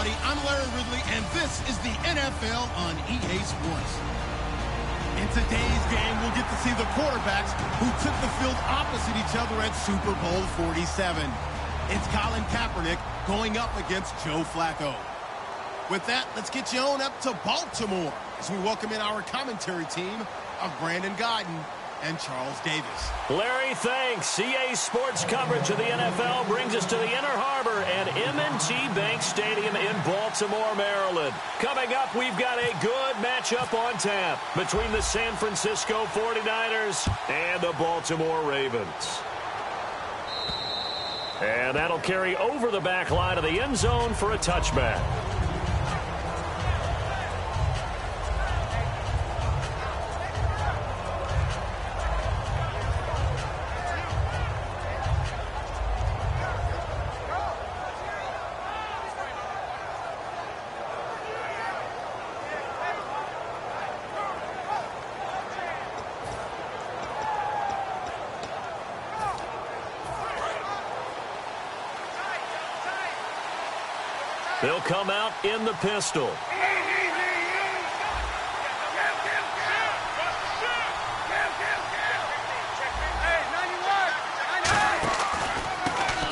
everybody. I'm Larry Ridley, and this is the NFL on EA Sports. In today's game, we'll get to see the quarterbacks who took the field opposite each other at Super Bowl 47. It's Colin Kaepernick going up against Joe Flacco. With that, let's get you on up to Baltimore as we welcome in our commentary team of Brandon Godden and Charles Davis. Larry, thanks. EA Sports coverage of the NFL brings us to the Inner Harbor at M&T Bank Stadium in Baltimore, Maryland. Coming up, we've got a good matchup on tap between the San Francisco 49ers and the Baltimore Ravens. And that'll carry over the back line of the end zone for a touchback. They'll come out in the pistol.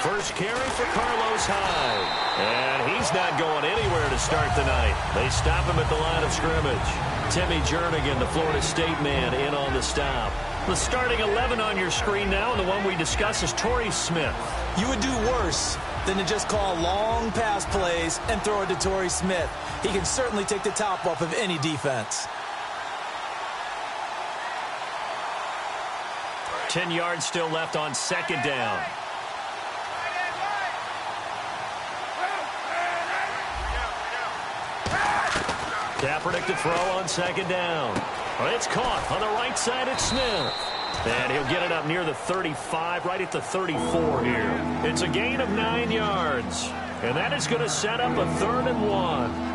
First carry for Carlos Hyde. And he's not going anywhere to start the night. They stop him at the line of scrimmage. Timmy Jernigan, the Florida State man, in on the stop. The starting 11 on your screen now, and the one we discuss is Torrey Smith. You would do worse than to just call long pass plays and throw it to Torrey Smith. He can certainly take the top off of any defense. 10 yards still left on second down. Kaepernick to throw on second down. It's caught on the right side at Smith. And he'll get it up near the 35, right at the 34 here. It's a gain of 9 yards. And that is going to set up a 3rd and 1.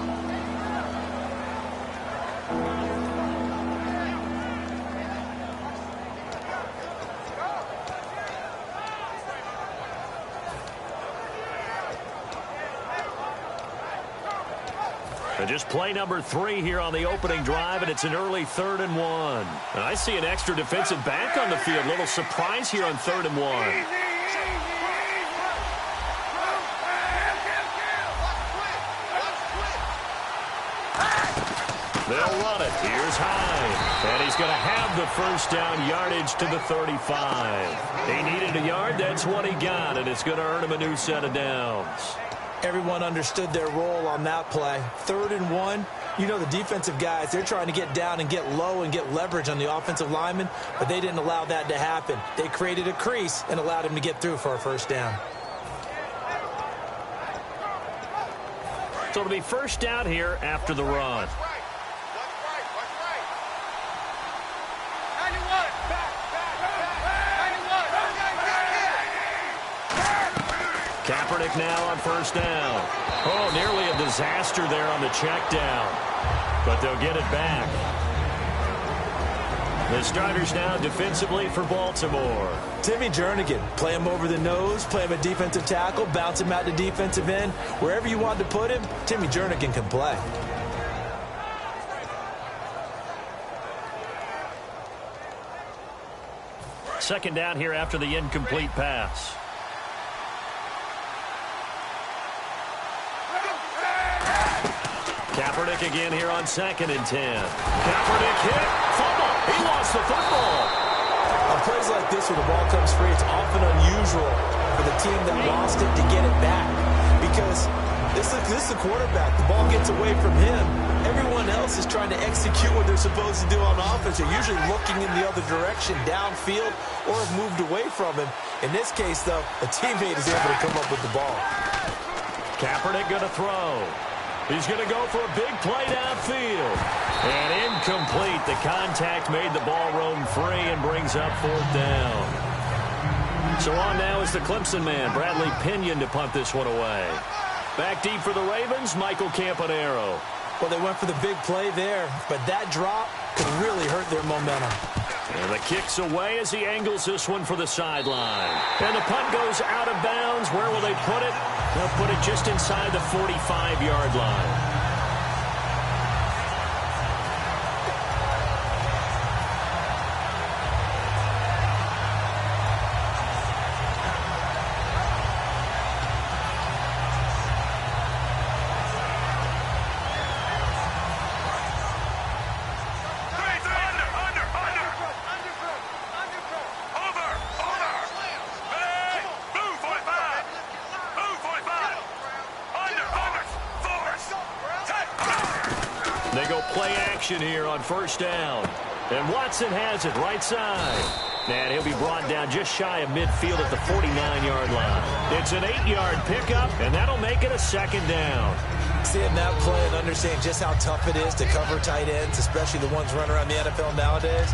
And just play number 3 here on the opening drive, and it's an early 3rd and 1. And I see an extra defensive back on the field. A little surprise here on 3rd and 1. They'll run it. Here's Hyde. And he's going to have the first down yardage to the 35. He needed a yard. That's what he got, and it's going to earn him a new set of downs. Everyone understood their role on that play. 3rd and 1. You know the defensive guys, they're trying to get down and get low and get leverage on the offensive lineman, but they didn't allow that to happen. They created a crease and allowed him to get through for a first down. So it'll be first down here after the run. Kaepernick now on first down. Oh, nearly a disaster there on the check down. But they'll get it back. The starters now defensively for Baltimore. Timmy Jernigan, play him over the nose, play him a defensive tackle, bounce him out to defensive end. Wherever you want to put him, Timmy Jernigan can play. Second down here after the incomplete pass. Kaepernick again here on 2nd and 10. Kaepernick hit. Fumble. He lost the football. On plays like this where the ball comes free, it's often unusual for the team that lost it to get it back. Because this is the quarterback. The ball gets away from him. Everyone else is trying to execute what they're supposed to do on offense. They're usually looking in the other direction, downfield, or have moved away from him. In this case, though, a teammate is able to come up with the ball. Kaepernick going to throw. He's going to go for a big play downfield. And incomplete. The contact made the ball roam free and brings up 4th down. So on now is the Clemson man, Bradley Pinion, to punt this one away. Back deep for the Ravens, Michael Campanaro. Well, they went for the big play there, but that drop could really hurt their momentum. And the kick's away as he angles this one for the sideline. And the punt goes out of bounds. Where will they put it? They'll put it just inside the 45-yard line. They go play action here on first down. And Watson has it right side. And he'll be brought down just shy of midfield at the 49-yard line. It's an 8-yard pickup, and that'll make it a second down. Seeing that play and understanding just how tough it is to cover tight ends, especially the ones running around the NFL nowadays,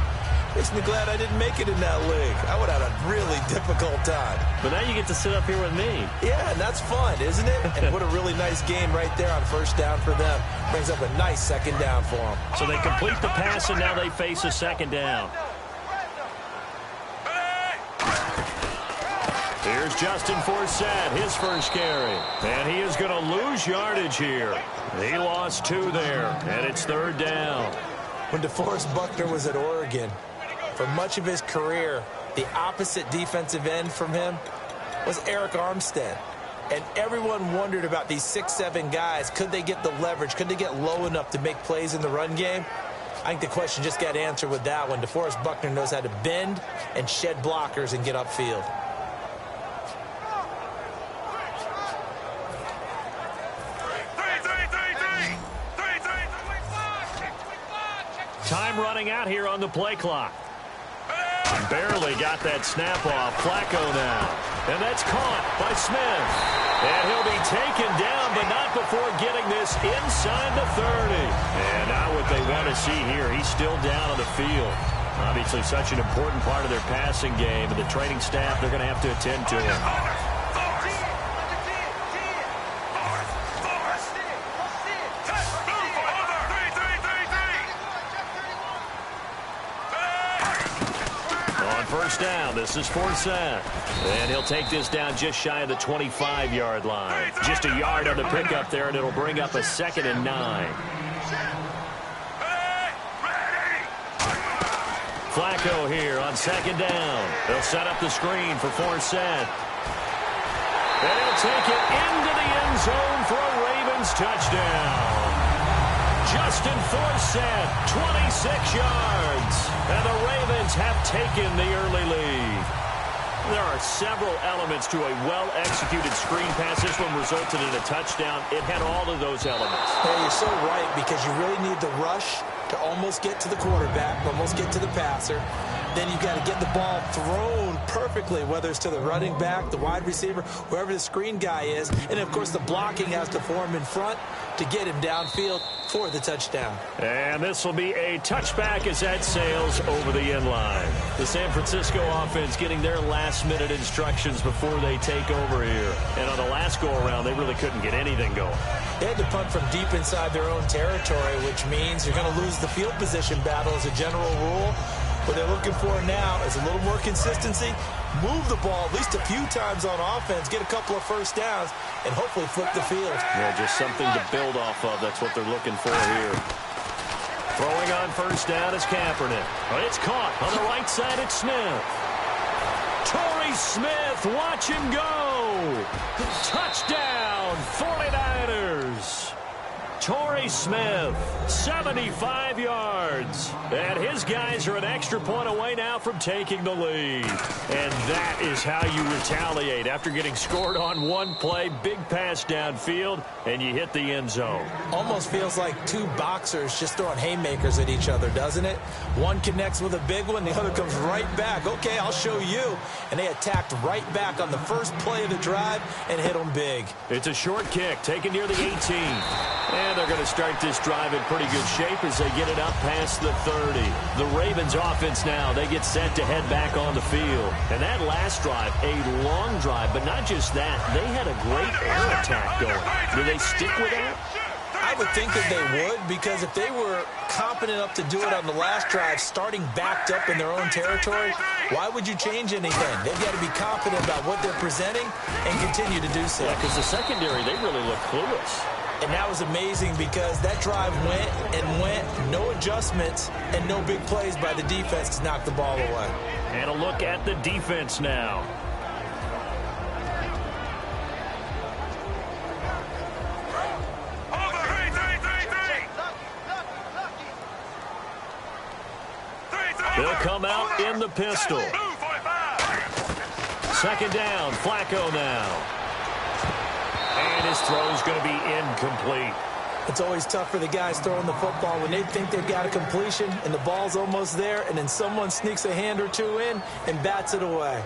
makes me glad I didn't make it in that league. I would have had a really difficult time. But now you get to sit up here with me. Yeah, and that's fun, isn't it? And what a really nice game right there on first down for them. Brings up a nice second down for them. So they complete the pass, and now they face a second down. Here's Justin Forsett, his first carry. And he is going to lose yardage here. He lost 2 there, and it's third down. When DeForest Buckner was at Oregon, for much of his career, the opposite defensive end from him was Eric Armstead. And everyone wondered about these 6'7" guys. Could they get the leverage? Could they get low enough to make plays in the run game? I think the question just got answered with that one. DeForest Buckner knows how to bend and shed blockers and get upfield. Time running out here on the play clock. Barely got that snap off. Flacco now. And that's caught by Smith. And he'll be taken down, but not before getting this inside the 30. And now what they want to see here, he's still down on the field. Obviously such an important part of their passing game, and the training staff, they're going to have to attend to him. First down, this is Forsett. And he'll take this down just shy of the 25-yard line. Just a yard on the pickup there, and it'll bring up a 2nd and 9. Flacco here on 2nd down. They'll set up the screen for Forsett. And he'll take it into the end zone for a Ravens touchdown. Justin Forsett, 26 yards. And the Ravens have taken the early lead. There are several elements to a well-executed screen pass. This one resulted in a touchdown. It had all of those elements. Yeah, you're so right, because you really need the rush to almost get to the quarterback, almost get to the passer. Then you've got to get the ball thrown perfectly, whether it's to the running back, the wide receiver, whoever the screen guy is. And, of course, the blocking has to form in front to get him downfield for the touchdown. And this will be a touchback as that sails over the end line. The San Francisco offense getting their last-minute instructions before they take over here. And on the last go-around, they really couldn't get anything going. They had to punt from deep inside their own territory, which means you're going to lose the field position battle as a general rule. What they're looking for now is a little more consistency, move the ball at least a few times on offense, get a couple of first downs, and hopefully flip the field. Yeah, just something to build off of. That's what they're looking for here. Throwing on first down is Kaepernick. But it's caught on the right side. It's Smith. Torrey Smith, watch him go. Touchdown, 49ers. Torrey Smith, 75 yards. And his guys are an extra point away now from taking the lead. And that is how you retaliate after getting scored on one play, big pass downfield, and you hit the end zone. Almost feels like two boxers just throwing haymakers at each other, doesn't it? One connects with a big one, the other comes right back. Okay, I'll show you. And they attacked right back on the first play of the drive and hit them big. It's a short kick taken near the 18. And they're going to start this drive in pretty good shape as they get it up past the 30. The Ravens offense now, they get set to head back on the field. And that last drive, a long drive, but not just that. They had a great air attack going. Do they stick with that? I I would think that they would, because if they were competent enough to do it on the last drive, starting backed up in their own territory, why would you change anything? They've got to be confident about what they're presenting and continue to do so. Yeah, because the secondary, they really look clueless. And that was amazing because that drive went and went, no adjustments, and no big plays by the defense to knock the ball away. And a look at the defense now. They'll come out in the pistol. Second down, Flacco now. And his throw is going to be incomplete. It's always tough for the guys throwing the football when they think they've got a completion and the ball's almost there, and then someone sneaks a hand or two in and bats it away.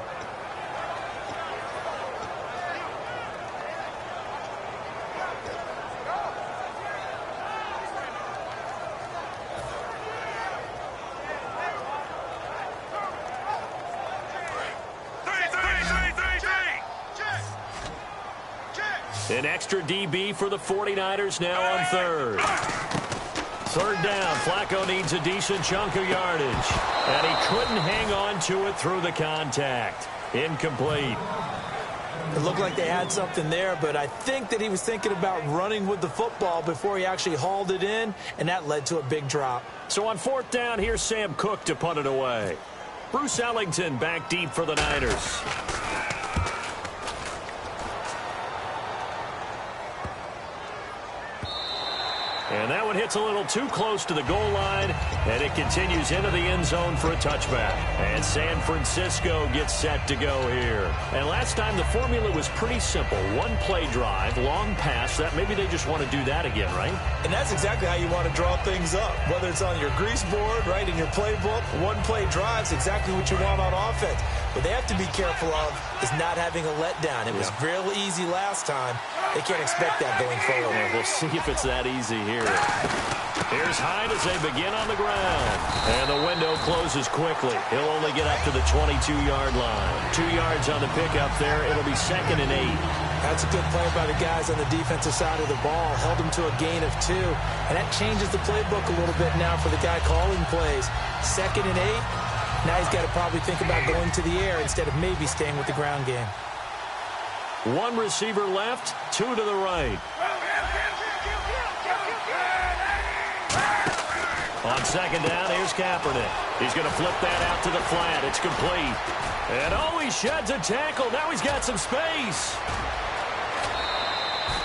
An extra DB for the 49ers now on third. Third down, Flacco needs a decent chunk of yardage. And he couldn't hang on to it through the contact. Incomplete. It looked like they had something there, but I think that he was thinking about running with the football before he actually hauled it in, and that led to a big drop. So on fourth down, here's Sam Cook to punt it away. Bruce Ellington back deep for the Niners. And that one hits a little too close to the goal line, and it continues into the end zone for a touchback. And San Francisco gets set to go here. And last time the formula was pretty simple. One play drive, long pass. That maybe they just want to do that again, right? And that's exactly how you want to draw things up. Whether it's on your grease board, right, in your playbook, one play drive's exactly what you want on offense. What they have to be careful of is not having a letdown. It was real easy last time. They can't expect that going forward. Yeah, we'll see if it's that easy here. Here's Hyde as they begin on the ground. And the window closes quickly. He'll only get up to the 22-yard line. 2 yards on the pickup there. It'll be 2nd and 8. That's a good play by the guys on the defensive side of the ball. Held them to a gain of 2. And that changes the playbook a little bit now for the guy calling plays. 2nd and 8. Now he's got to probably think about going to the air instead of maybe staying with the ground game. One receiver left, 2 to the right. On second down, here's Kaepernick. He's going to flip that out to the flat. It's complete. And oh, he sheds a tackle. Now he's got some space.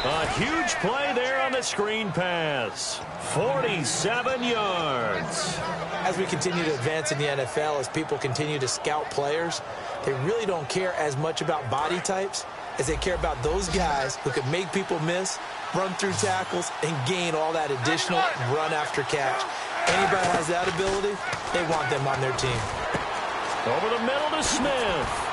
A huge play there on the screen pass. 47 yards. As we continue to advance in the NFL, as people continue to scout players, they really don't care as much about body types as they care about those guys who can make people miss, run through tackles, and gain all that additional run after catch. Anybody has that ability, they want them on their team. Over the middle to Smith.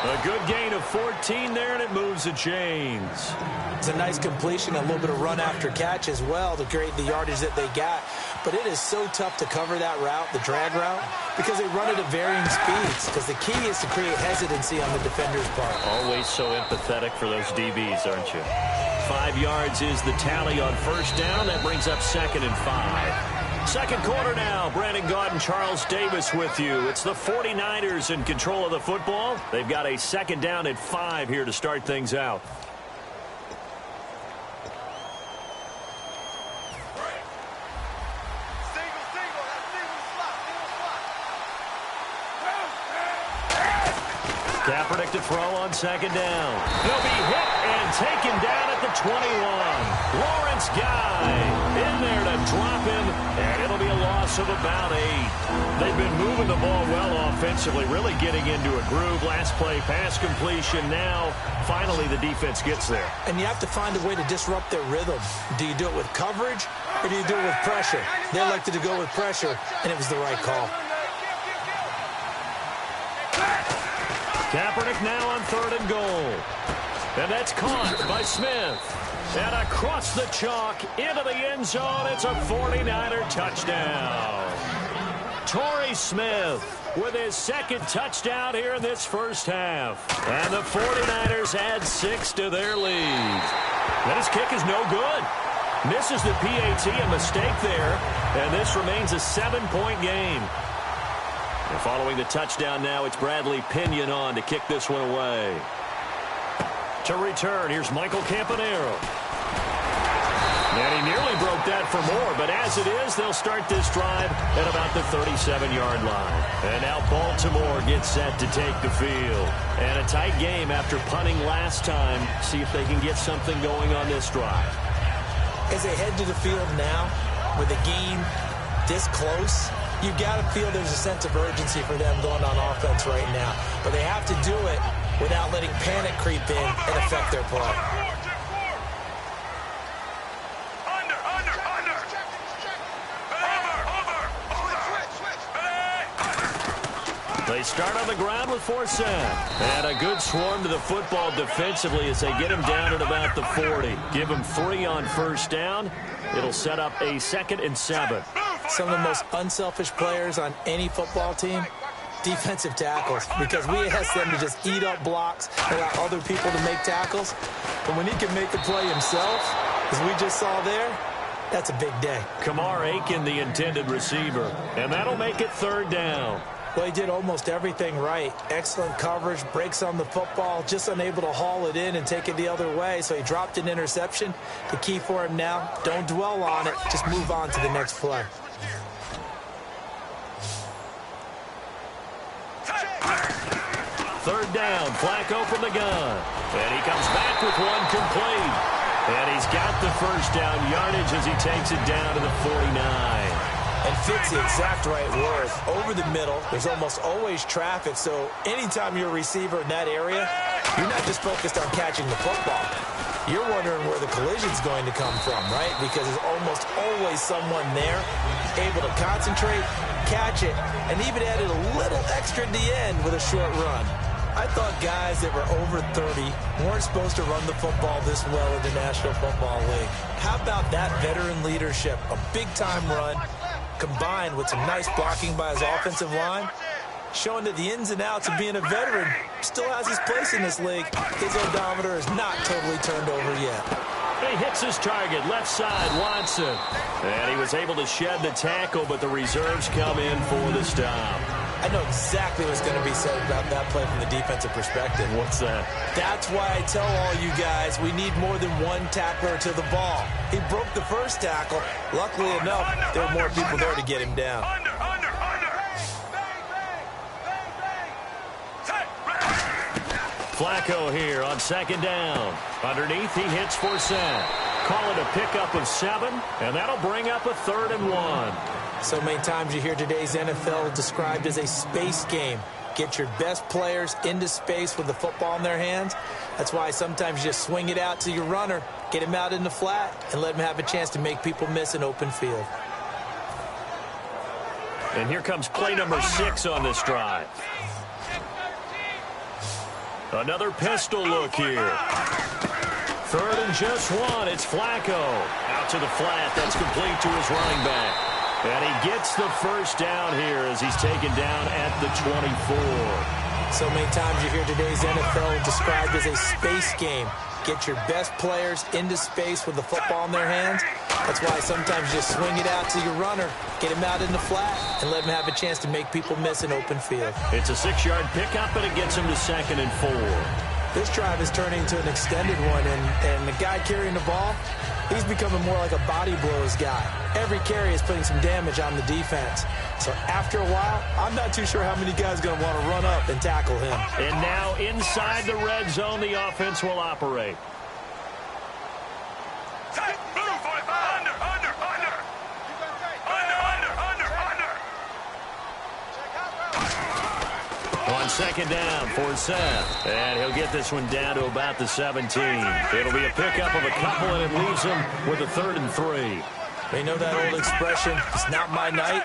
A good gain of 14 there, and it moves the chains. It's a nice completion, a little bit of run after catch as well to create the yardage that they got. But it is so tough to cover that route, the drag route, because they run it at varying speeds. Because the key is to create hesitancy on the defender's part. Always so empathetic for those DBs, aren't you? 5 yards is the tally on first down. That brings up 2nd and 5. Second quarter now. Brandon Gaud and Charles Davis with you. It's the 49ers in control of the football. They've got a 2nd down at 5 here to start things out. Kaepernick to throw on second down. He'll be hit and taken down at the 21. Lawrence Guy in there to drop him, and it'll be a loss of about 8. They've been moving the ball well offensively, really getting into a groove. Last play, pass completion. Now, finally, the defense gets there. And you have to find a way to disrupt their rhythm. Do you do it with coverage, or do you do it with pressure? They elected to go with pressure, and it was the right call. Kaepernick now on 3rd and goal. And that's caught by Smith. And across the chalk into the end zone. It's a 49er touchdown. Torrey Smith with his 2nd touchdown here in this first half. And the 49ers add 6 to their lead. And his kick is no good. Misses the PAT, a mistake there, and this remains a 7-point game. And following the touchdown now, it's Bradley Pinion on to kick this one away. To return, here's Michael Campanero. And he nearly broke that for more, but as it is, they'll start this drive at about the 37-yard line. And now Baltimore gets set to take the field. And a tight game after punting last time. See if they can get something going on this drive. As they head to the field now, with the game this close, you got to feel there's a sense of urgency for them going on offense right now. But they have to do it without letting panic creep in and affect their play. They start on the ground with Forsett. And a good swarm to the football defensively as they get him down at about the 40. Give him 3 on first down. It'll set up a 2nd and 7. Some of the most unselfish players on any football team, defensive tackles, because we ask them to just eat up blocks and allow other people to make tackles. But when he can make the play himself, as we just saw there, that's a big day. Kamar Aiken, the intended receiver. And that'll make it 3rd down. Well, he did almost everything right. Excellent coverage, breaks on the football, just unable to haul it in and take it the other way. So he dropped an interception. The key for him now, don't dwell on it. Just move on to the next play. Third down, Flacco from the gun. And he comes back with one complete. And he's got the first down yardage as he takes it down to the 49. And fits the exact right word. Over the middle, there's almost always traffic, so anytime you're a receiver in that area, you're not just focused on catching the football. You're wondering where the collision's going to come from, right? Because there's almost always someone there able to concentrate, catch it, and even added a little extra at the end with a short run. I thought guys that were over 30 weren't supposed to run the football this well in the National Football League. How about that veteran leadership? A big-time run, combined with some nice blocking by his offensive line, showing that the ins and outs of being a veteran still has his place in this league. His odometer is not totally turned over yet. He hits his target, left side, Watson. And he was able to shed the tackle, but the reserves come in for the stop. I know exactly what's going to be said about that play from the defensive perspective. What's that? That's why I tell all you guys we need more than one tackler to the ball. He broke the first tackle. Luckily enough, there were more people there to get him down. Flacco here on 2nd down. Underneath, he hits Forsett. Call it a pickup of 7, and that'll bring up a 3rd and 1. So many times you hear today's NFL described as a space game. Get your best players into space with the football in their hands. That's why sometimes you just swing it out to your runner, get him out in the flat, and let him have a chance to make people miss an open field. And here comes play number 6 on this drive. Another pistol look here. 3rd and just 1. It's Flacco. Out to the flat. That's complete to his running back. And he gets the first down here as he's taken down at the 24. So many times you hear today's NFL described as a space game. Get your best players into space with the football in their hands. That's why sometimes you just swing it out to your runner, get him out in the flat, and let him have a chance to make people miss an open field. It's a 6-yard pickup, and it gets him to 2nd and 4. This drive is turning into an extended one, and the guy carrying the ball, he's becoming more like a body blows guy. Every carry is putting some damage on the defense. So after a while, I'm not too sure how many guys are going to want to run up and tackle him. And now inside the red zone, the offense will operate. On 2nd down, Forsett. And he'll get this one down to about the 17. It'll be a pickup of a couple, and it leaves him with a 3rd and 3. They know that old expression, it's not my night.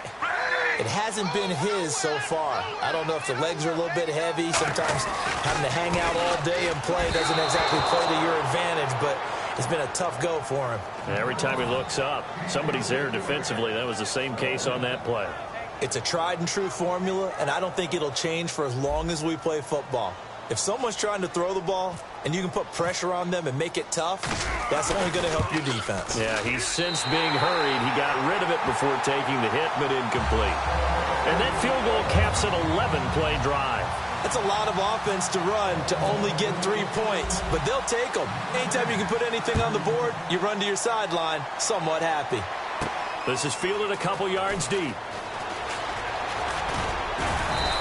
It hasn't been his so far. I don't know if the legs are a little bit heavy. Sometimes having to hang out all day and play doesn't exactly play to your advantage, but it's been a tough go for him. Every time he looks up, somebody's there defensively. That was the same case on that play. It's a tried and true formula, and I don't think it'll change for as long as we play football. If someone's trying to throw the ball and you can put pressure on them and make it tough, that's only going to help your defense. Yeah, he's since being hurried. He got rid of it before taking the hit, but incomplete. And that field goal caps an 11-play drive. That's a lot of offense to run to only get 3 points, but they'll take them. Anytime you can put anything on the board, you run to your sideline somewhat happy. This is fielded a couple yards deep.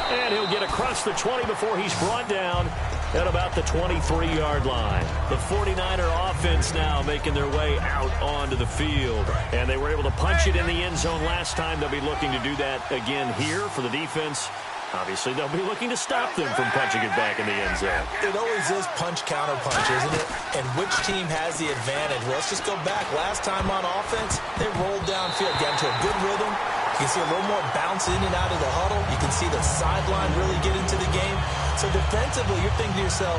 And he'll get across the 20 before he's brought down at about the 23-yard line. The 49er offense now making their way out onto the field. And they were able to punch it in the end zone last time. They'll be looking to do that again here for the defense. Obviously, they'll be looking to stop them from punching it back in the end zone. It always is punch-counter-punch, isn't it? And which team has the advantage? Well, let's just go back. Last time on offense, they rolled downfield, got into a good rhythm. You can see a little more bounce in and out of the huddle. You can see the sideline really get into the game. So defensively, you're thinking to yourself,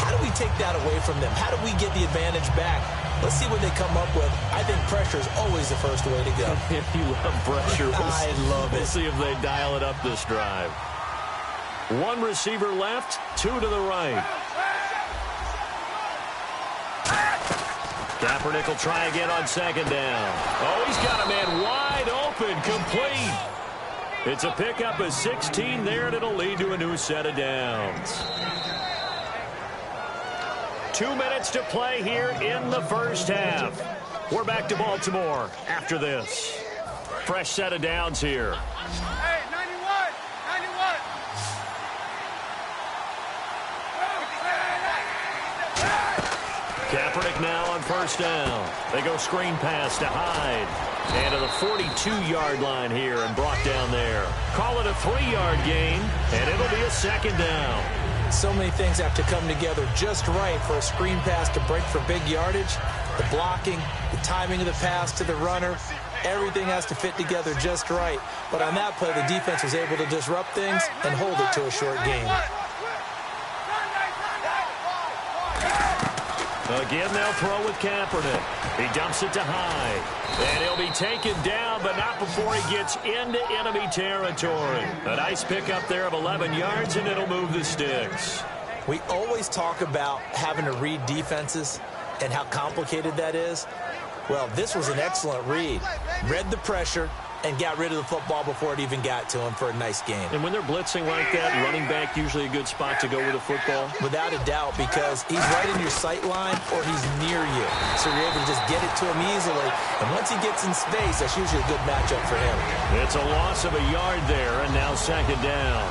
how do we take that away from them? How do we get the advantage back? Let's see what they come up with. I think pressure is always the first way to go. If you love pressure, I love it. We'll see if they dial it up this drive. One receiver left, two to the right. Kaepernick will try again on second down. Oh, he's got a man wide open, complete. It's a pickup of 16 there, and it'll lead to a new set of downs. 2 minutes to play here in the first half. We're back to Baltimore after this. Fresh set of downs here. Hey, 91. Kaepernick now on first down. They go screen pass to Hyde. And to the 42-yard line here and brought down there. Call it a 3-yard gain, and it'll be a second down. So many things have to come together just right for a screen pass to break for big yardage. The blocking, the timing of the pass to the runner, everything has to fit together just right. But on that play, the defense was able to disrupt things and hold it to a short gain. Again, they'll throw with Kaepernick. He dumps it to Hyde. And he'll be taken down, but not before he gets into enemy territory. A nice pickup there of 11 yards, and it'll move the sticks. We always talk about having to read defenses and how complicated that is. Well, this was an excellent read. Read the pressure and got rid of the football before it even got to him for a nice game. And when they're blitzing like that, running back usually a good spot to go with the football? Without a doubt, because he's right in your sight line or he's near you. So you're able to just get it to him easily. And once he gets in space, that's usually a good matchup for him. It's a loss of a yard there, and now second down.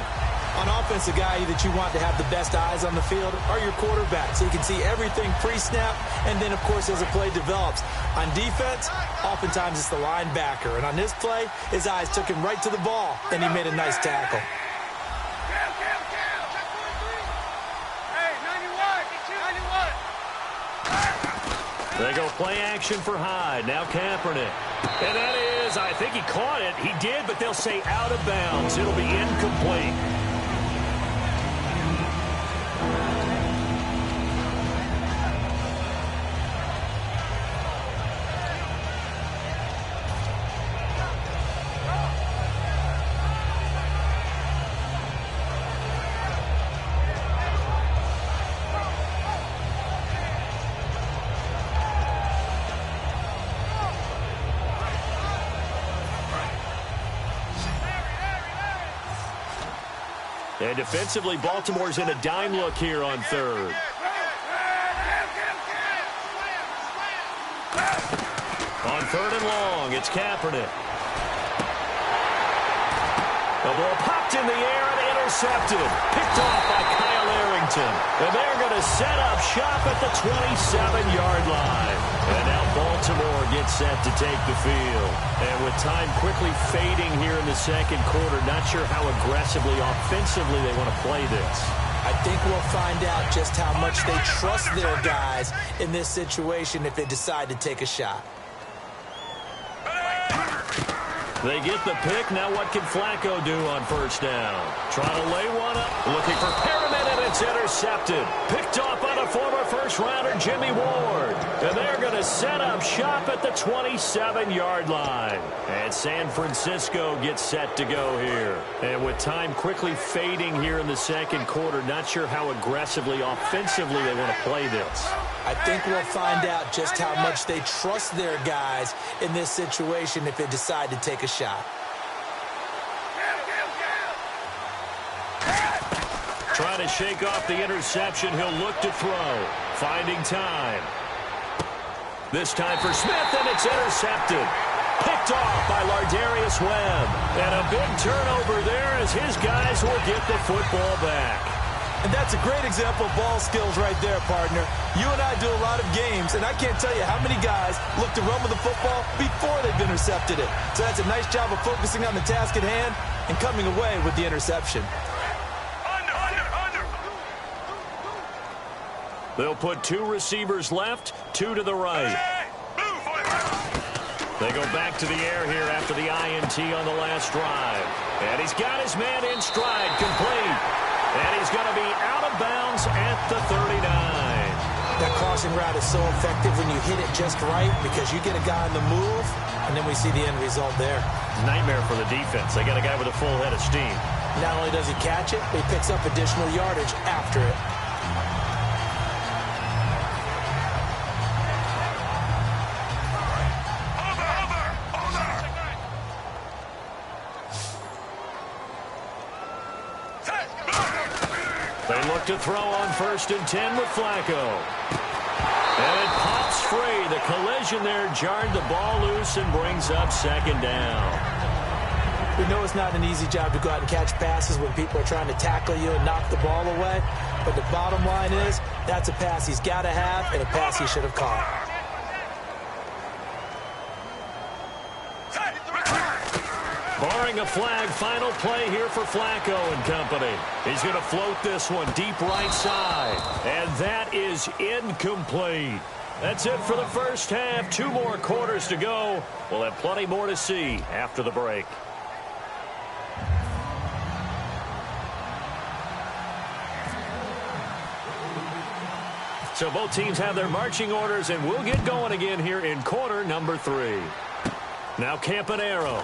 On offense, the guy that you want to have the best eyes on the field are your quarterback, so you can see everything pre-snap, and then, of course, as the play develops. On defense, oftentimes it's the linebacker, and on this play, his eyes took him right to the ball, and he made a nice tackle. Hey, 91. They go play action for Hyde. Now Kaepernick. And that is, I think he caught it. He did, but they'll say out of bounds. It'll be incomplete. And defensively, Baltimore's in a dime look here on third. On third and long, it's Kaepernick. The ball popped in the air and intercepted. Picked off by Kyle Arrington. And they're going to set up shop at the 27-yard line. And now Baltimore gets set to take the field. And with time quickly fading here in the second quarter, not sure how aggressively, offensively they want to play this. I think we'll find out just how much they trust their guys in this situation if they decide to take a shot. They get the pick. Now what can Flacco do on first down? Trying to lay one up. Looking for Perriman, and it's intercepted. Picked off by the former first-rounder Jimmy Ward. And they're going to set up shop at the 27-yard line. And San Francisco gets set to go here. And with time quickly fading here in the second quarter, not sure how aggressively, offensively they want to play this. I think we'll find out just how much they trust their guys in this situation if they decide to take a shot. Trying to shake off the interception. He'll look to throw. Finding time. This time for Smith, and it's intercepted. Picked off by Lardarius Webb. And a big turnover there as his guys will get the football back. And that's a great example of ball skills right there, partner. You and I do a lot of games, and I can't tell you how many guys look to run with the football before they've intercepted it. So that's a nice job of focusing on the task at hand and coming away with the interception. They'll put 2 receivers left, 2 to the right. They go back to the air here after the INT on the last drive. And he's got his man in stride, complete. And he's going to be out of bounds at the 39. That crossing route is so effective when you hit it just right because you get a guy on the move, and then we see the end result there. Nightmare for the defense. They got a guy with a full head of steam. Not only does he catch it, but he picks up additional yardage after it. They look to throw on 1st and 10 with Flacco. And it pops free. The collision there jarred the ball loose and brings up 2nd down. We know it's not an easy job to go out and catch passes when people are trying to tackle you and knock the ball away. But the bottom line is, that's a pass he's got to have and a pass he should have caught. Barring a flag, final play here for Flacco and company. He's going to float this one deep right side. And that is incomplete. That's it for the first half. 2 more quarters to go. We'll have plenty more to see after the break. So both teams have their marching orders, and we'll get going again here in quarter number 3. Now Campanaro.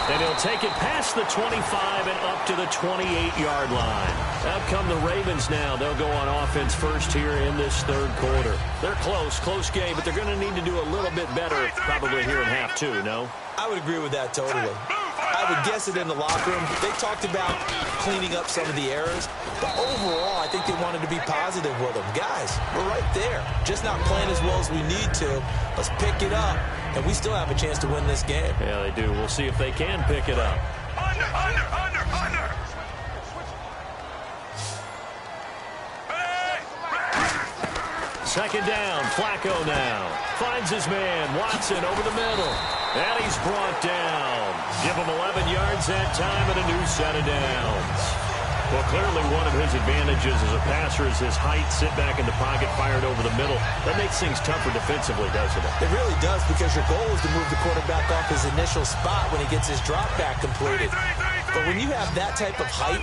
And he'll take it past the 25 and up to the 28-yard line. Out come the Ravens now. They'll go on offense first here in this 3rd quarter. They're close game, but they're going to need to do a little bit better probably here in half 2, no? I would agree with that totally. I would guess it in the locker room. They talked about cleaning up some of the errors, but overall, I think they wanted to be positive with them. Guys, we're right there. Just not playing as well as we need to. Let's pick it up, and we still have a chance to win this game. Yeah, they do. We'll see if they can pick it up. Under. 2nd down, Flacco now. Finds his man, Watson, over the middle. And he's brought down. Give him 11 yards that time and a new set of downs. Well, clearly one of his advantages as a passer is his height, sit back in the pocket, fired over the middle. That makes things tougher defensively, doesn't it? It really does, because your goal is to move the quarterback off his initial spot when he gets his drop back completed. But when you have that type of height,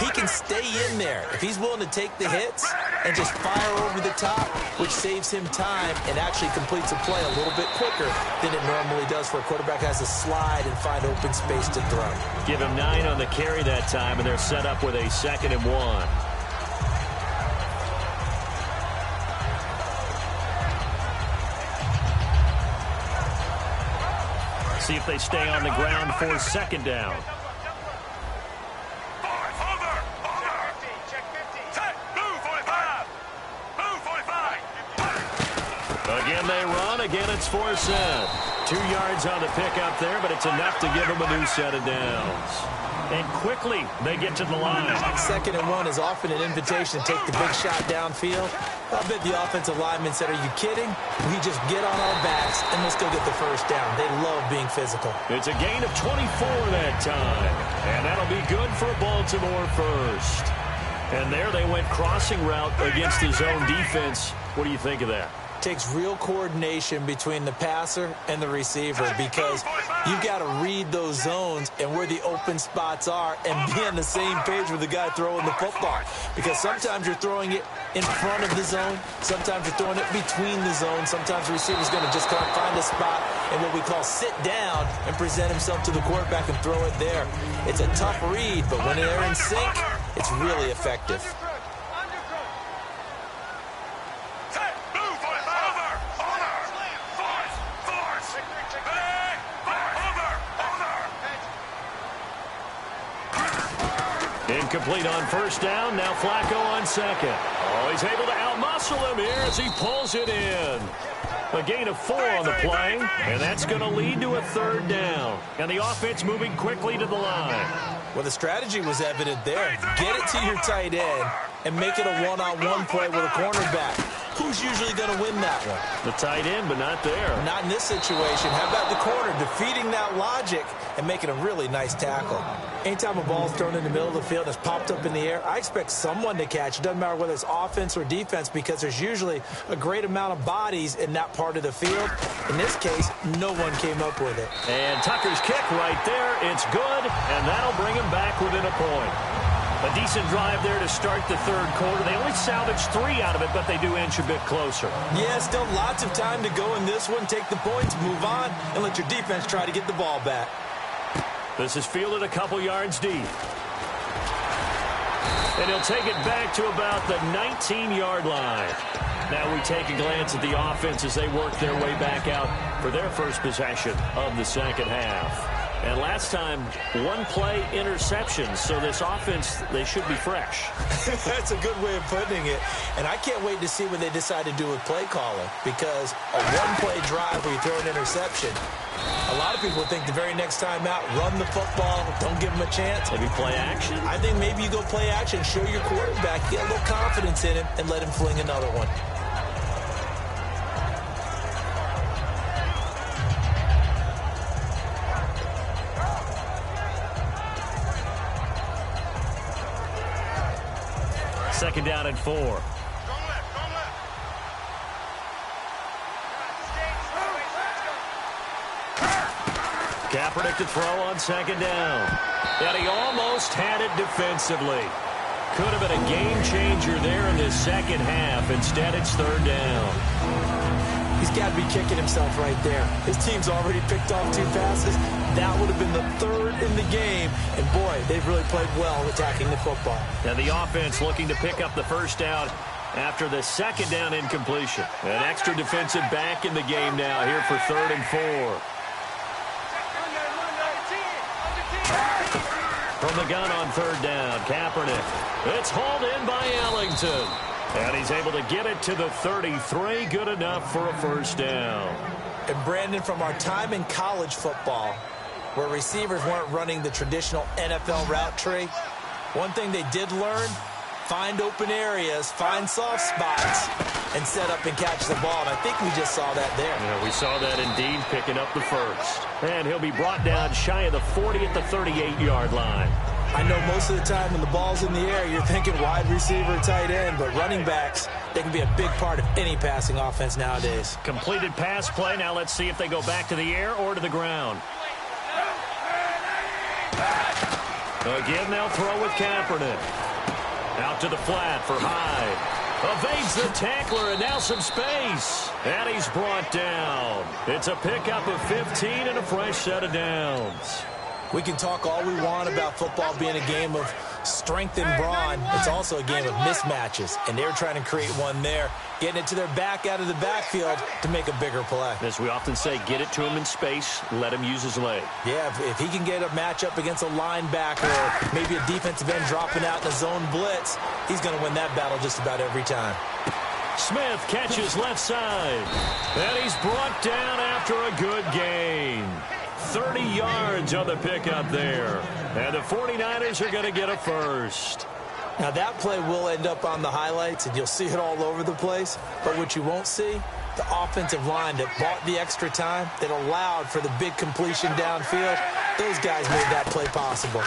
he can stay in there if he's willing to take the hits and just fire over the top, which saves him time and actually completes a play a little bit quicker than it normally does for a quarterback has to slide and find open space to throw. Give him 9 on the carry that time, and they're set up with a 2nd and 1. See if they stay on the ground for 2nd down. Again, they run. Again, it's 4 set. 2 yards on the pickup there, but it's enough to give them a new set of downs. And quickly, they get to the line. 2nd and 1 is often an invitation to take the big shot downfield. I bet the offensive lineman said, are you kidding? We just get on our backs and let's go get the first down. They love being physical. It's a gain of 24 that time. And that'll be good for Baltimore first. And there they went crossing route against the zone defense. What do you think of that? takes real coordination between the passer and the receiver because you've got to read those zones and where the open spots are and be on the same page with the guy throwing the football. Because sometimes you're throwing it in front of the zone. Sometimes you're throwing it between the zones. Sometimes the receiver's going to just kind of find a spot and what we call sit down and present himself to the quarterback and throw it there. It's a tough read, but when they're in sync, it's really effective. Incomplete on first down. Now Flacco on second. Oh, he's able to outmuscle him here as he pulls it in. A gain of 4 on the play, and that's going to lead to a third down. And the offense moving quickly to the line. Well, the strategy was evident there. Get it to your tight end and make it a one-on-one play with a cornerback. Who's usually going to win that one? The tight end, but not there. Not in this situation. How about the corner defeating that logic and making a really nice tackle? Anytime a ball's thrown in the middle of the field and it's popped up in the air, I expect someone to catch. It doesn't matter whether it's offense or defense because there's usually a great amount of bodies in that part of the field. In this case, no one came up with it. And Tucker's kick right there. It's good, and that'll bring him back within a point. A decent drive there to start the third quarter. They only salvaged 3 out of it, but they do inch a bit closer. Yeah, still lots of time to go in this one. Take the points, move on, and let your defense try to get the ball back. This is fielded a couple yards deep. And he'll take it back to about the 19-yard line. Now we take a glance at the offense as they work their way back out for their first possession of the second half. And last time, 1-play interception. So this offense, they should be fresh. That's a good way of putting it. And I can't wait to see what they decide to do with play calling. Because a 1-play drive where you throw an interception, a lot of people think the very next time out, run the football, don't give them a chance. Maybe play action? I think maybe you go play action, show your quarterback, get a little confidence in him, and let him fling another one. Second down and 4. Kaepernick to throw on second down. And he almost had it defensively. Could have been a game changer there in this second half. Instead, it's third down. He's got to be kicking himself right there. His team's already picked off 2 passes. That would have been the 3rd in the game. And, boy, they've really played well attacking the football. And the offense looking to pick up the first down after the second down incompletion. An extra defensive back in the game now here for 3rd and 4. From the gun on third down, Kaepernick. It's hauled in by Ellington. And he's able to get it to the 33. Good enough for a first down. And, Brandon, from our time in college football, where receivers weren't running the traditional NFL route tree, one thing they did learn, find open areas, find soft spots, and set up and catch the ball. And I think we just saw that there. Yeah, we saw that indeed, picking up the first. And he'll be brought down shy of the 40 at the 38-yard line. I know most of the time when the ball's in the air, you're thinking wide receiver, tight end, but running backs, they can be a big part of any passing offense nowadays. Completed pass play. Now let's see if they go back to the air or to the ground. Again, they'll throw with Kaepernick. Out to the flat for Hyde. Evades the tackler, and now some space. And he's brought down. It's a pickup of 15 and a fresh set of downs. We can talk all we want about football being a game of strength and brawn. It's also a game of mismatches, and they're trying to create one there, getting it to their back out of the backfield to make a bigger play. As we often say, get it to him in space, let him use his leg. Yeah, if he can get a matchup against a linebacker or maybe a defensive end dropping out in a zone blitz, he's going to win that battle just about every time. Smith catches left side, and he's brought down after a good gain. 30 yards on the pickup there. And the 49ers are going to get a first. Now, that play will end up on the highlights, and you'll see it all over the place. But what you won't see, the offensive line that bought the extra time, that allowed for the big completion downfield, those guys made that play possible.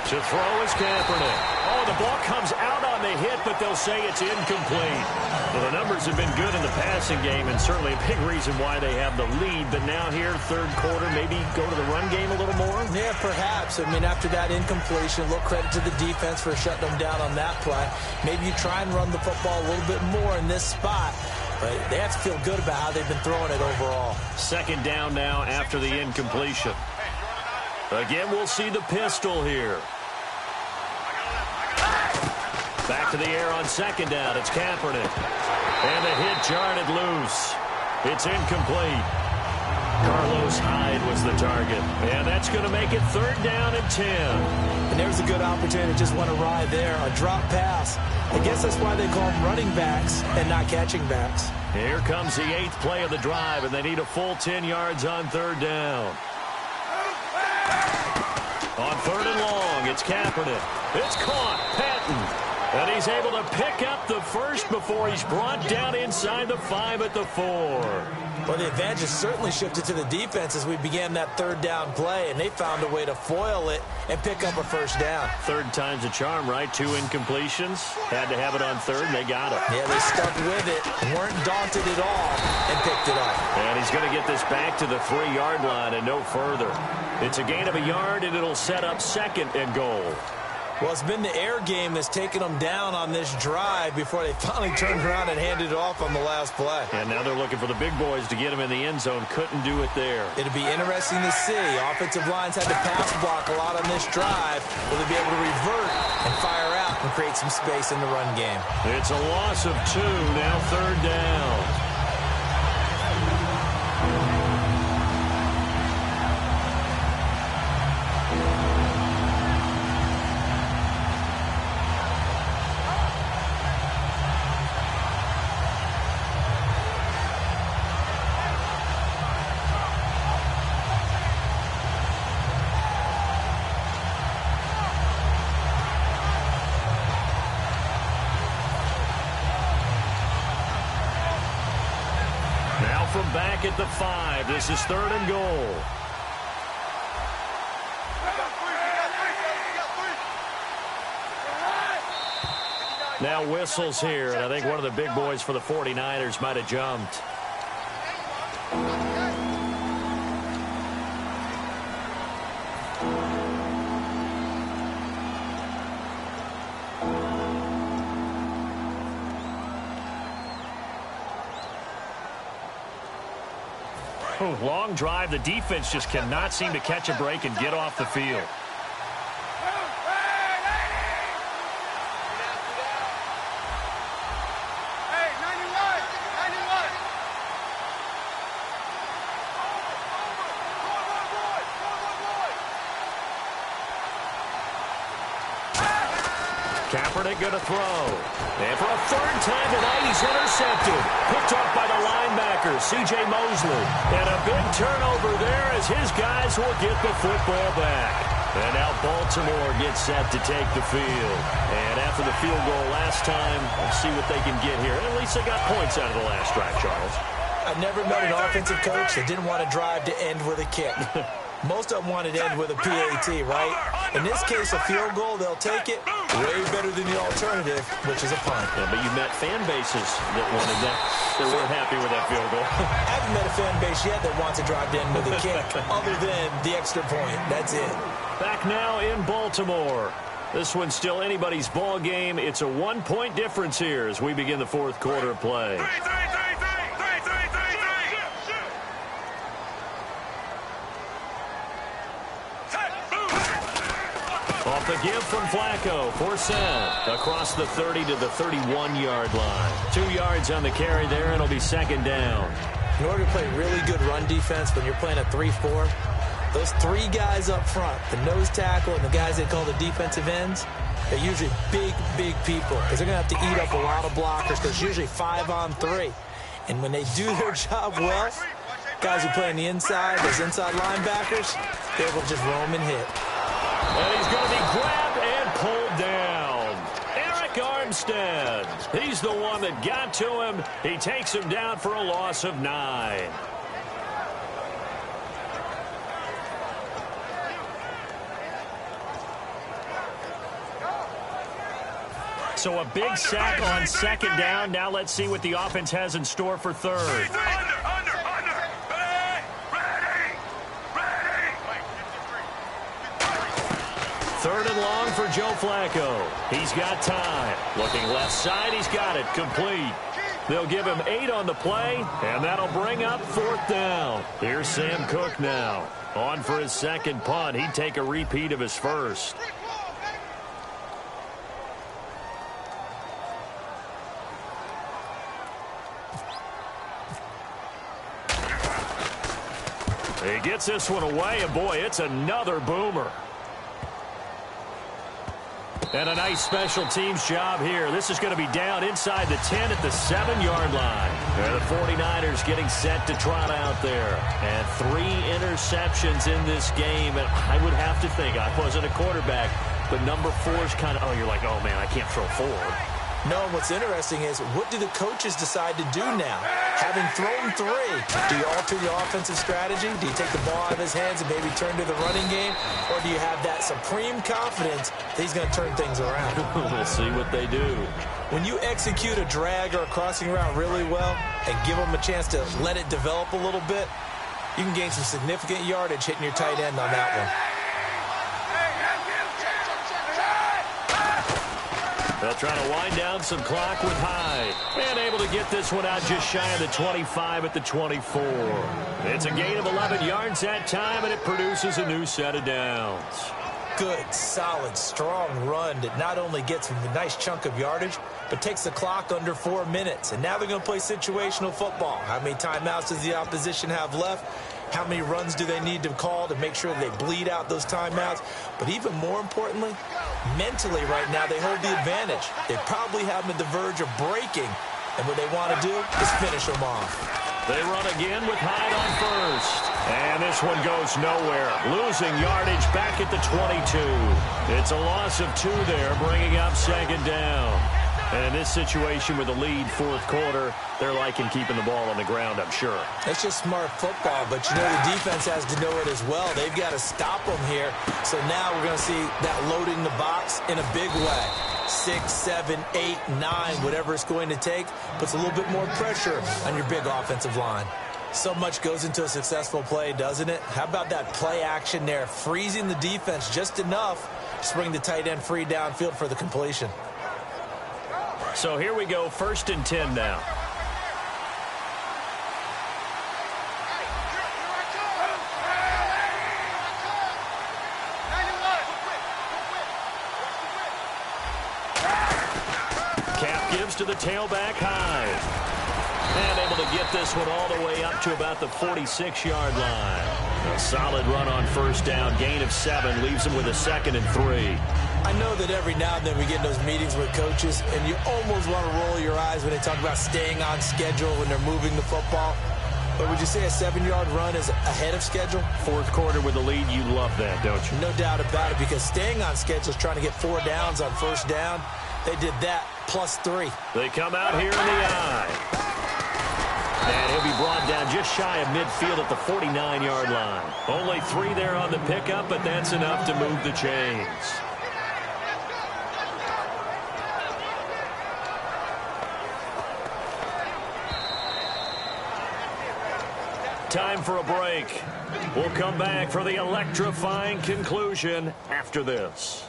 To throw is Kaepernick. Oh, the ball comes out on the hit, but they'll say it's incomplete. Well, the numbers have been good in the passing game, and certainly a big reason why they have the lead. But now here, third quarter, maybe go to the run game a little more? Yeah, perhaps. I mean, after that incompletion, a little credit to the defense for shutting them down on that play. Maybe you try and run the football a little bit more in this spot. But they have to feel good about how they've been throwing it overall. Second down now after the incompletion. Again, we'll see the pistol here. Back to the air on second down. It's Kaepernick. And the hit jarred it loose. It's incomplete. Carlos Hyde was the target. And that's going to make it third down and 10. And there's a good opportunity to just want to ride there. A drop pass. I guess that's why they call them running backs and not catching backs. Here comes the 8th play of the drive, and they need a full 10 yards on third down. On third and long, it's Kaepernick. It's caught. Patton. And he's able to pick up the first before he's brought down inside the 5 at the 4. Well, the advantage has certainly shifted to the defense as we began that third down play, and they found a way to foil it and pick up a first down. Third time's a charm, right? 2 incompletions. Had to have it on third, and they got it. Yeah, they stuck with it, weren't daunted at all, and picked it up. And he's going to get this back to the 3-yard line and no further. It's a gain of a yard, and it'll set up second and goal. Well, it's been the air game that's taken them down on this drive before they finally turned around and handed it off on the last play. And now they're looking for the big boys to get them in the end zone. Couldn't do it there. It'll be interesting to see. Offensive lines had to pass block a lot on this drive. Will they be able to revert and fire out and create some space in the run game? It's a loss of 2, now third down. From back at the 5, this is third and goal. Now whistles here, and I think one of the big boys for the 49ers might have jumped. Long drive. The defense just cannot seem to catch a break and get off the field. Hey, 91! 91! Kaepernick going to throw. And for a third time tonight, he's intercepted. Picked off by the linebacker, C.J. Mosley. And a big turnover there as his guys will get the football back. And now Baltimore gets set to take the field. And after the field goal last time, let's see what they can get here. At least they got points out of the last drive, Charles. I've never met an offensive coach that didn't want to drive to end with a kick. Most of them wanted to end with a PAT, right? In this case, a field goal, they'll take it. Way better than the alternative, which is a punt. Yeah, but you met fan bases that wanted that. They weren't happy with that field goal. I haven't met a fan base yet that wants to drive in with a kick other than the extra point. That's it. Back now in Baltimore. This one's still anybody's ball game. It's a 1-point difference here as we begin the fourth quarter of play. Off the give from Flacco, force out across the 30 to the 31-yard line. 2 yards on the carry there, and it'll be second down. In order to play really good run defense when you're playing a 3-4, those 3 guys up front, the nose tackle and the guys they call the defensive ends, they're usually big, big people because they're going to have to eat up a lot of blockers because it's usually 5-on-3. And when they do their job well, guys who play on the inside, those inside linebackers, they're able to just roam and hit. And he's going to be grabbed and pulled down. Eric Armstead. He's the one that got to him. He takes him down for a loss of 9. So a big sack on second down. Now let's see what the offense has in store for third. Third and long for Joe Flacco. He's got time. Looking left side, he's got it. Complete. They'll give him 8 on the play, and that'll bring up fourth down. Here's Sam Cook now. On for his second punt. He'd take a repeat of his first. He gets this one away, and boy, it's another boomer. And a nice special teams job here. This is going to be down inside the 10 at the 7-yard line. And the 49ers getting set to trot out there. And 3 interceptions in this game. And I would have to think, I wasn't a quarterback, but number 4 is kind of, oh, you're like, oh, man, I can't throw 4. No, what's interesting is, what do the coaches decide to do now? Having thrown 3, do you alter the offensive strategy? Do you take the ball out of his hands and maybe turn to the running game? Or do you have that supreme confidence that he's going to turn things around? We'll see what they do. When you execute a drag or a crossing route really well and give them a chance to let it develop a little bit, you can gain some significant yardage hitting your tight end on that one. They'll try to wind down some clock with Hyde. And able to get this one out just shy of the 25 at the 24. It's a gain of 11 yards that time, and it produces a new set of downs. Good, solid, strong run that not only gets him a nice chunk of yardage, but takes the clock under 4 minutes. And now they're going to play situational football. How many timeouts does the opposition have left? How many runs do they need to call to make sure they bleed out those timeouts? But even more importantly, mentally right now, they hold the advantage. They probably have them at the verge of breaking. And what they want to do is finish them off. They run again with Hyde on first. And this one goes nowhere. Losing yardage back at the 22. It's a loss of 2 there, bringing up second down. And in this situation with a lead fourth quarter, they're liking keeping the ball on the ground, I'm sure. It's just smart football, but you know the defense has to know it as well. They've got to stop them here. So now we're going to see that loading the box in a big way. 6, 7, 8, 9, whatever it's going to take, puts a little bit more pressure on your big offensive line. So much goes into a successful play, doesn't it? How about that play action there, freezing the defense just enough to bring the tight end free downfield for the completion. So here we go, 1st and 10 now. Cap gives to the tailback Hyde. And able to get this one all the way up to about the 46-yard line. A solid run on first down, gain of 7, leaves him with a 2nd and 3. I know that every now and then we get in those meetings with coaches, and you almost want to roll your eyes when they talk about staying on schedule when they're moving the football. But would you say a 7-yard run is ahead of schedule? Fourth quarter with the lead, you love that, don't you? No doubt about it, because staying on schedule is trying to get 4 downs on first down. They did that plus 3. They come out here in the eye. And he'll be brought down just shy of midfield at the 49-yard line. Only 3 there on the pickup, but that's enough to move the chains. Time for a break. We'll come back for the electrifying conclusion after this.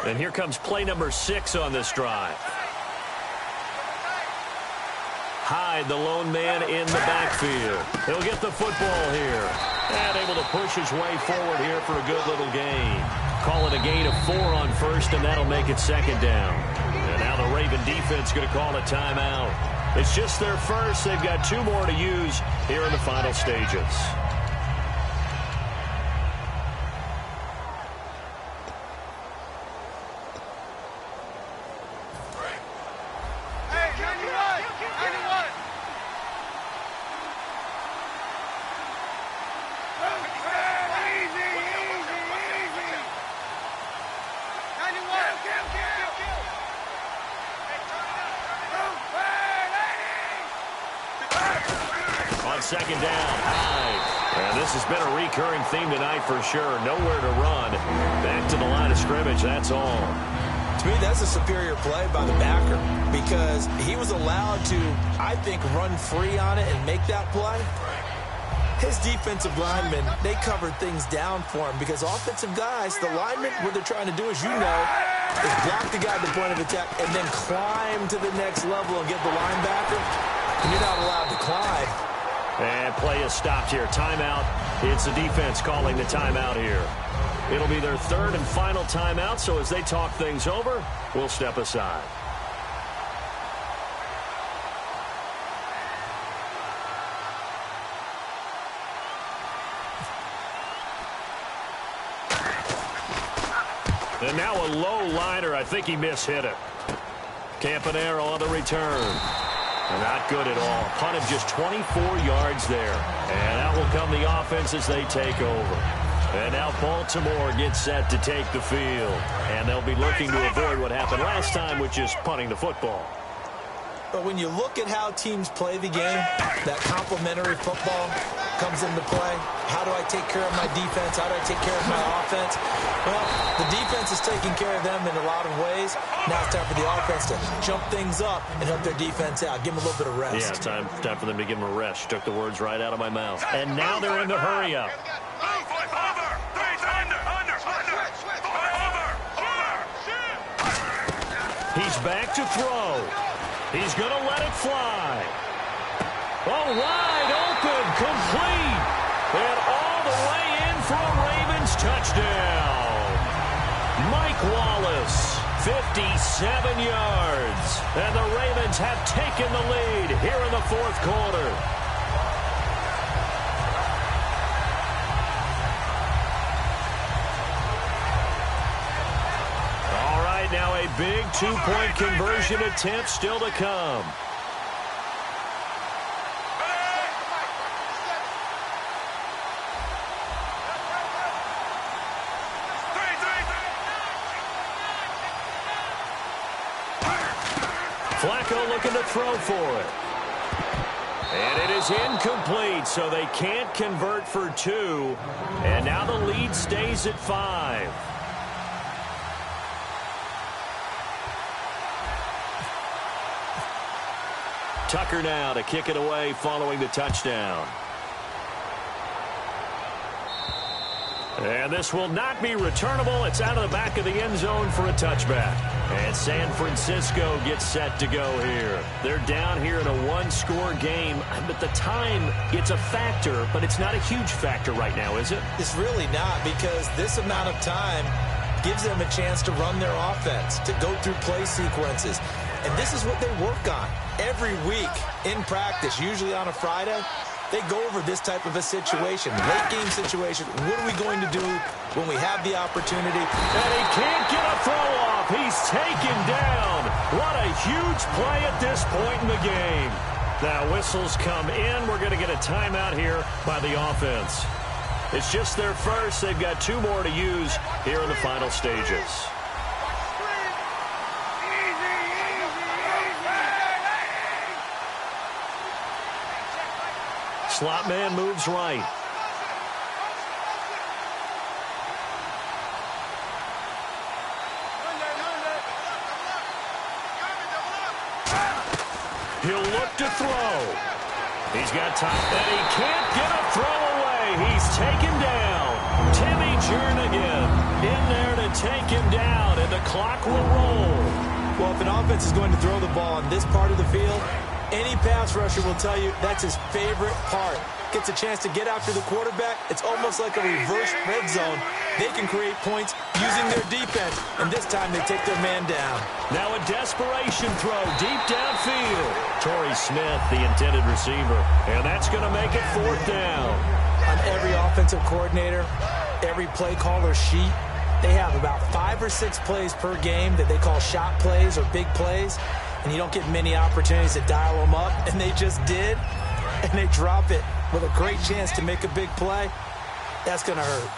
And here comes play number 6 on this drive. Hyde, the lone man in the backfield. He'll get the football here. And able to push his way forward here for a good little gain. Call it a gain of 4 on first, and that'll make it 2nd down. And now the Raven defense going to call a timeout. It's just their first. They've got 2 more to use here in the final stages. Second down, Hyde. And this has been a recurring theme tonight for sure. Nowhere to run. Back to the line of scrimmage, that's all. To me, that's a superior play by the backer because he was allowed to, I think, run free on it and make that play. His defensive linemen, they covered things down for him because offensive guys, the linemen, what they're trying to do, as you know, is block the guy at the point of attack and then climb to the next level and get the linebacker. And you're not allowed to climb. And play is stopped here. Timeout. It's the defense calling the timeout here. It'll be their third and final timeout, so as they talk things over, we'll step aside. And now a low liner. I think he mishit it. Campanaro on the return. Not good at all. Punt of just 24 yards there. And that will come the offense as they take over. And now Baltimore gets set to take the field. And they'll be looking to avoid what happened last time, which is punting the football. But when you look at how teams play the game, that complementary football comes into play. How do I take care of my defense? How do I take care of my offense? Well, the defense is taking care of them in a lot of ways. Now it's time for the offense to jump things up and help their defense out. Give them a little bit of rest. Yeah, time for them to give them a rest. Took the words right out of my mouth. And now they're in the hurry up. He's back to throw. He's going to let it fly. Oh, wide open, complete. And all the way in for a Ravens touchdown. Mike Wallace, 57 yards. And the Ravens have taken the lead here in the fourth quarter. All right, now a big two-point conversion attempt still to come. Flacco looking to throw for it. And it is incomplete, so they can't convert for two. And now the lead stays at 5. Tucker now to kick it away following the touchdown. And this will not be returnable. It's out of the back of the end zone for a touchback. And San Francisco gets set to go here. They're down here in a one-score game. But the time, it's a factor, but it's not a huge factor right now, is it? It's really not, because this amount of time gives them a chance to run their offense, to go through play sequences. And this is what they work on every week in practice, usually on a Friday. They go over this type of a situation, late-game situation. What are we going to do when we have the opportunity? And he can't get a throw off. He's taken down. What a huge play at this point in the game. Now, whistles come in. We're going to get a timeout here by the offense. It's just their first. They've got 2 more to use here in the final stages. Slot man moves right. He'll look to throw. He's got time, and he can't get a throw away. He's taken down. Timmy Jernigan in there to take him down, and the clock will roll. Well, if an offense is going to throw the ball on this part of the field, any pass rusher will tell you that's his favorite part. Gets a chance to get after the quarterback. It's almost like a reverse red zone. They can create points using their defense, and this time they take their man down. Now a desperation throw deep downfield. Torrey Smith, the intended receiver, and that's going to make it 4th down. On every offensive coordinator, every play caller sheet, they have about 5 or 6 plays per game that they call shot plays or big plays. And you don't get many opportunities to dial them up, and they just did, and they drop it with a great chance to make a big play. That's going to hurt.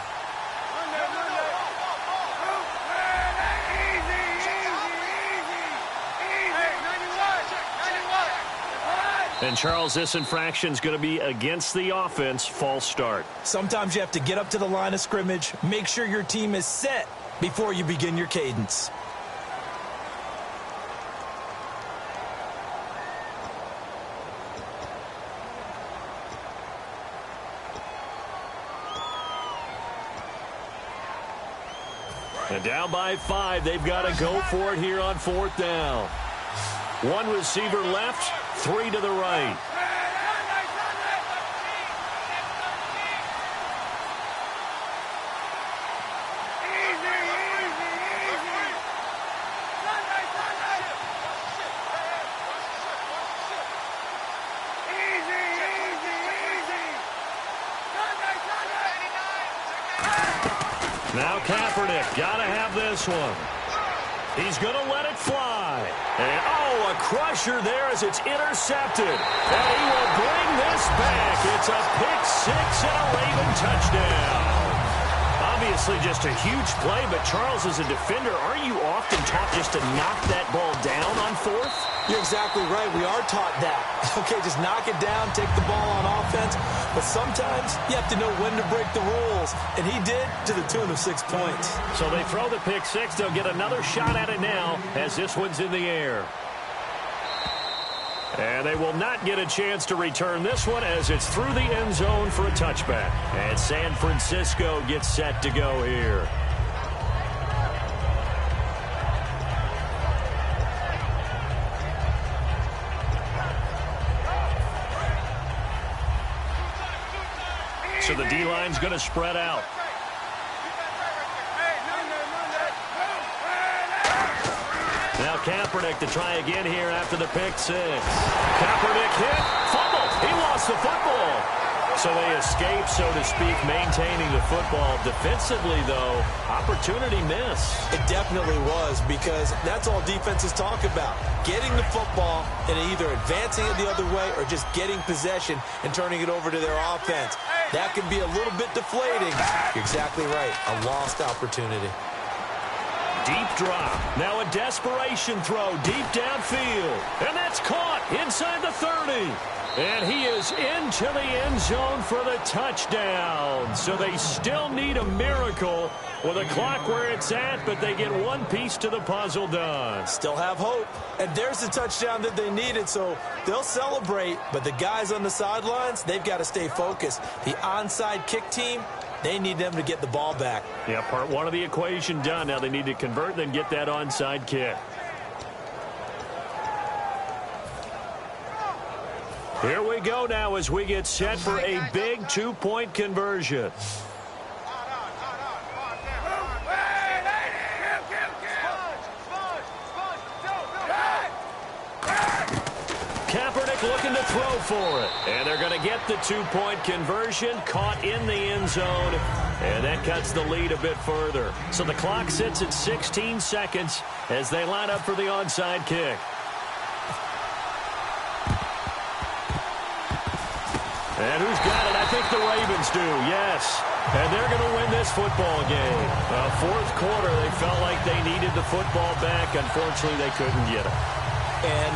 And, Charles, this infraction is going to be against the offense, false start. Sometimes you have to get up to the line of scrimmage, make sure your team is set before you begin your cadence. And down by 5, they've got to go for it here on 4th down. 1 receiver left, 3 to the right. Now Kaepernick, got to have this one. He's going to let it fly. And, oh, a crusher there as it's intercepted. And he will bring this back. It's a pick 6 and a Raven touchdown. Obviously just a huge play, but Charles, as a defender, aren't you often taught just to knock that ball down on 4th? You're exactly right. We are taught that. Okay, just knock it down, take the ball on offense. But sometimes you have to know when to break the rules. And he did to the tune of 6 points. So they throw the pick 6. They'll get another shot at it now as this one's in the air. And they will not get a chance to return this one as it's through the end zone for a touchback. And San Francisco gets set to go here. So the D-line's going to spread out. Now Kaepernick to try again here after the pick 6. Kaepernick hit, fumble. He lost the football. So they escape, so to speak, maintaining the football. Defensively, though, opportunity miss. It definitely was, because that's all defenses talk about. Getting the football and either advancing it the other way or just getting possession and turning it over to their offense. That can be a little bit deflating. You're exactly right. A lost opportunity. Deep drop. Now a desperation throw deep downfield. And that's caught inside the 30. And he is into the end zone for the touchdown. So they still need a miracle with a clock where it's at, but they get one piece to the puzzle done. Still have hope. And there's the touchdown that they needed, so they'll celebrate. But the guys on the sidelines, they've got to stay focused. The onside kick team, they need them to get the ball back. Yeah, part 1 of the equation done. Now they need to convert, then get that onside kick. Here we go now as we get set for a big 2-point conversion. Kaepernick looking to throw for it. And they're going to get the 2-point conversion, caught in the end zone. And that cuts the lead a bit further. So the clock sits at 16 seconds as they line up for the onside kick. And who's got it? I think the Ravens do, yes. And they're going to win this football game. 4th quarter, they felt like they needed the football back. Unfortunately, they couldn't get it. And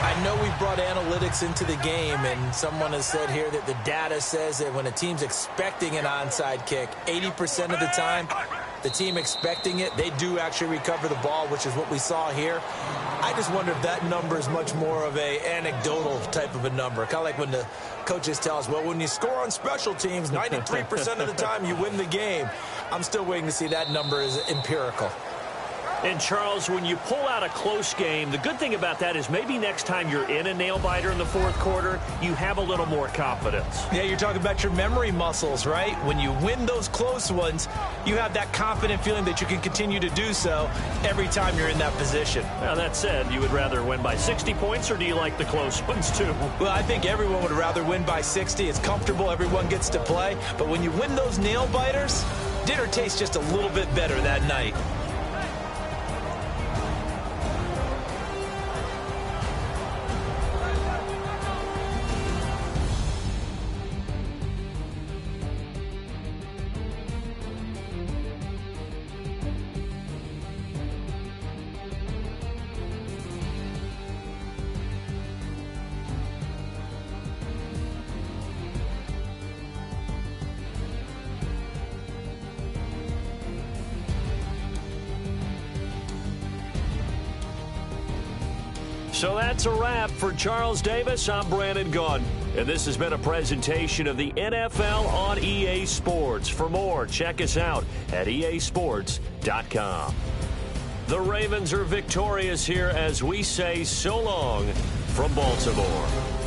I know we brought analytics into the game, and someone has said here that the data says that when a team's expecting an onside kick, 80% of the time, the team expecting it, they do actually recover the ball, which is what we saw here. I just wonder if that number is much more of a anecdotal type of a number. Kind of like when the coaches tell us, well, when you score on special teams, 93% of the time you win the game. I'm still waiting to see that number is empirical. And, Charles, when you pull out a close game, the good thing about that is maybe next time you're in a nail-biter in the 4th quarter, you have a little more confidence. Yeah, you're talking about your memory muscles, right? When you win those close ones, you have that confident feeling that you can continue to do so every time you're in that position. Now, that said, you would rather win by 60 points, or do you like the close ones, too? Well, I think everyone would rather win by 60. It's comfortable. Everyone gets to play. But when you win those nail-biters, dinner tastes just a little bit better that night. So that's a wrap. For Charles Davis, I'm Brandon Gaudin. And this has been a presentation of the NFL on EA Sports. For more, check us out at easports.com. The Ravens are victorious here as we say so long from Baltimore.